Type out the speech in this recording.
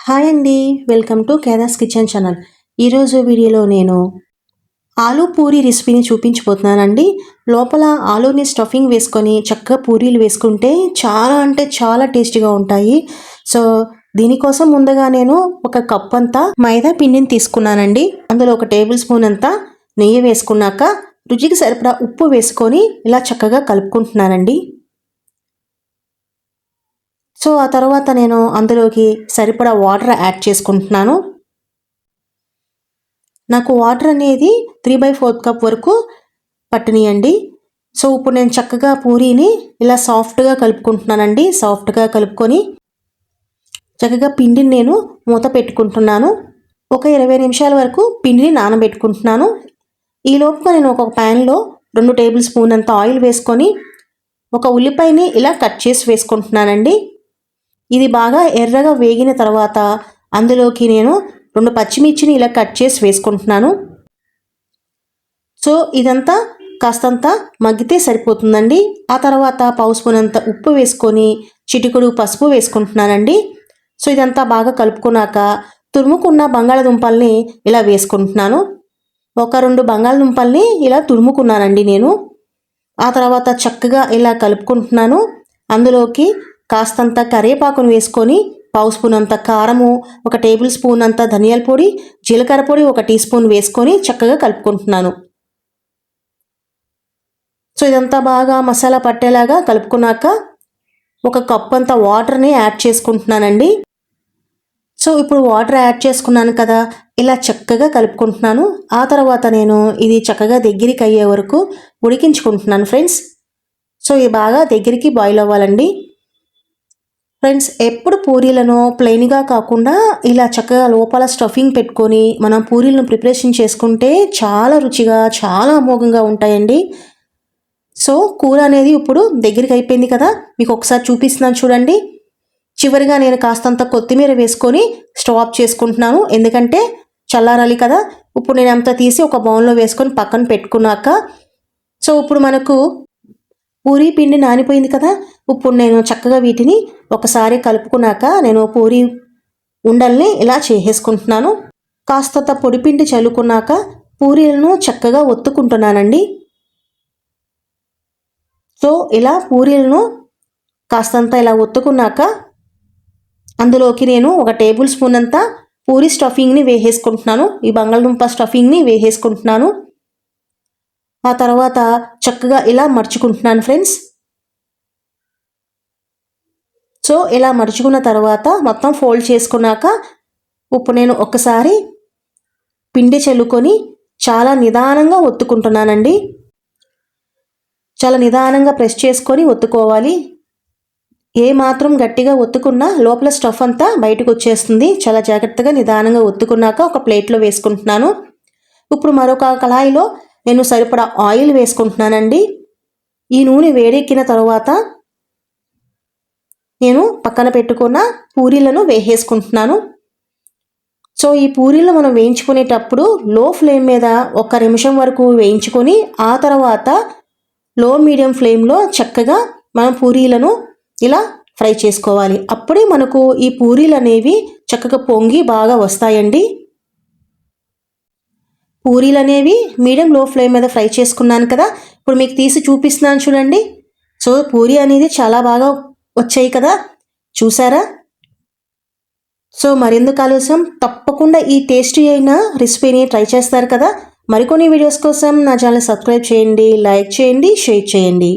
Hi అండి, welcome to కేదాస్ kitchen channel. ఈరోజు వీడియోలో నేను ఆలూ పూరి రెసిపీని చూపించబోతున్నానండి. లోపల ఆలూని స్టఫింగ్ వేసుకొని చక్కగా పూరీలు వేసుకుంటే చాలా అంటే చాలా టేస్టీగా ఉంటాయి. సో దీనికోసం ముందుగా నేను ఒక కప్ అంతా మైదా పిండిని తీసుకున్నానండి. అందులో ఒక టేబుల్ స్పూన్ అంతా నెయ్యి వేసుకున్నాక రుచికి సరిపడా ఉప్పు వేసుకొని ఇలా చక్కగా కలుపుకుంటున్నానండి. సో ఆ తర్వాత నేను అందులోకి సరిపడా వాటర్ యాడ్ చేసుకుంటున్నాను. నాకు వాటర్ అనేది 3/4 కప్ వరకు పట్టనియండి. సో ఇప్పుడు నేను చక్కగా పూరీని ఇలా సాఫ్ట్గా కలుపుకుంటున్నానండి. సాఫ్ట్గా కలుపుకొని చక్కగా పిండిని నేను మూత పెట్టుకుంటున్నాను. ఒక 20 నిమిషాల వరకు పిండిని నానబెట్టుకుంటున్నాను. ఈలోపుగా నేను ఒక ప్యాన్లో 2 టేబుల్ స్పూన్ అంత ఆయిల్ వేసుకొని ఒక ఉల్లిపాయని ఇలా కట్ చేసి వేసుకుంటున్నానండి. ఇది బాగా ఎర్రగా వేగిన తర్వాత అందులోకి నేను 2 పచ్చిమిర్చిని ఇలా కట్ చేసి వేసుకుంటున్నాను. సో ఇదంతా కాస్తంత మగ్గితే సరిపోతుందండి. ఆ తర్వాత పావు స్పూన్ అంత ఉప్పు వేసుకొని చిటికెడు పసుపు వేసుకుంటున్నానండి. సో ఇదంతా బాగా కలుపుకున్నాక తురుముకున్న బంగాళదుంపల్ని ఇలా వేసుకుంటున్నాను. ఒక 2 బంగాళదుంపల్ని ఇలా తురుముకున్నానండి నేను. ఆ తర్వాత చక్కగా ఇలా కలుపుకుంటున్నాను. అందులోకి కాస్తంత కరివేపాకును వేసుకొని పావు స్పూన్ అంత కారము, ఒక టేబుల్ స్పూన్ అంత ధనియాల పొడి, జీలకర్ర పొడి 1 టీ స్పూన్ వేసుకొని చక్కగా కలుపుకుంటున్నాను. సో ఇదంతా బాగా మసాలా పట్టేలాగా కలుపుకున్నాక ఒక కప్ అంత వాటర్ని యాడ్ చేసుకుంటున్నానండి. సో ఇప్పుడు వాటర్ యాడ్ చేసుకున్నాను కదా, ఇలా చక్కగా కలుపుకుంటున్నాను. ఆ తర్వాత నేను ఇది చక్కగా దగ్గరికి అయ్యే వరకు ఉడికించుకుంటున్నాను ఫ్రెండ్స్. సో ఇది బాగా దగ్గరికి బాయిల్ అవ్వాలండి. ఫ్రెండ్స్, ఎప్పుడు పూరీలను ప్లెయిన్గా కాకుండా ఇలా చక్కగా లోపల స్టఫింగ్ పెట్టుకొని మనం పూరీలను ప్రిపరేషన్ చేసుకుంటే చాలా రుచిగా చాలా అమోఘంగా ఉంటాయండి. సో కూర అనేది ఇప్పుడు దగ్గరికి అయిపోయింది కదా, మీకు ఒకసారి చూపిస్తున్నాను చూడండి. చివరిగా నేను కాస్తంత కొత్తిమీర వేసుకొని స్టవ్ ఆఫ్ చేసుకుంటున్నాను, ఎందుకంటే చల్లారాలి కదా. ఇప్పుడు నేను అంతా తీసి ఒక బౌల్లో వేసుకొని పక్కన పెట్టుకున్నాక సో ఇప్పుడు మనకు పూరీ పిండి నానిపోయింది కదా. ఇప్పుడు నేను చక్కగా వీటిని ఒకసారి కలుపుకున్నాక నేను పూరీ ఉండల్ని ఇలా చేసేసుకుంటున్నాను. కాస్తంత పొడిపిండి చల్లుకున్నాక పూరీలను చక్కగా ఒత్తుకుంటున్నానండి. సో ఇలా పూరీలను కాస్తంత ఇలా ఒత్తుకున్నాక అందులోకి నేను ఒక టేబుల్ స్పూన్ అంతా పూరీ స్టఫింగ్ని వేసేసుకుంటున్నాను. ఈ బంగాళదుంప స్టఫింగ్ని వేసేసుకుంటున్నాను. ఆ తర్వాత చక్కగా ఇలా మర్చుకుంటున్నాను ఫ్రెండ్స్. సో ఇలా మర్చుకున్న తర్వాత మొత్తం ఫోల్డ్ చేసుకున్నాక ఇప్పుడు నేను ఒకసారి పిండి చల్లుకొని చాలా నిదానంగా ఒత్తుకుంటున్నానండి. చాలా నిదానంగా ప్రెస్ చేసుకొని ఒత్తుకోవాలి. ఏ మాత్రం గట్టిగా ఒత్తుకున్నా లోపల స్టఫ్ అంతా బయటకు వచ్చేస్తుంది. చాలా జాగ్రత్తగా నిదానంగా ఒత్తుకున్నాక ఒక ప్లేట్లో వేసుకుంటున్నాను. ఇప్పుడు మరొక కళాయిలో నేను సరిపడా ఆయిల్ వేసుకుంటున్నానండి. ఈ నూనె వేడెక్కిన తర్వాత నేను పక్కన పెట్టుకున్న పూరీలను వేసేసుకుంటున్నాను. సో ఈ పూరీలు మనం వేయించుకునేటప్పుడు లో ఫ్లేమ్ మీద 1 నిమిషం వరకు వేయించుకొని ఆ తర్వాత లో మీడియం ఫ్లేమ్లో చక్కగా మనం పూరీలను ఇలా ఫ్రై చేసుకోవాలి. అప్పుడే మనకు ఈ పూరీలు అనేవి చక్కగా పొంగి బాగా వస్తాయండి. పూరీలు అనేవి మీడియం లో ఫ్లేమ్ మీద ఫ్రై చేసుకున్నాను కదా, ఇప్పుడు మీకు తీసి చూపిస్తున్నాను చూడండి. సో పూరీ అనేది చాలా బాగా వచ్చాయి కదా, చూసారా. సో మరెందుకు ఆలస్యం, తప్పకుండా ఈ టేస్టీ అయిన రెసిపీని ట్రై చేస్తారు కదా. మరికొన్ని వీడియోస్ కోసం నా ఛానల్ సబ్స్క్రైబ్ చేయండి, లైక్ చేయండి, షేర్ చేయండి.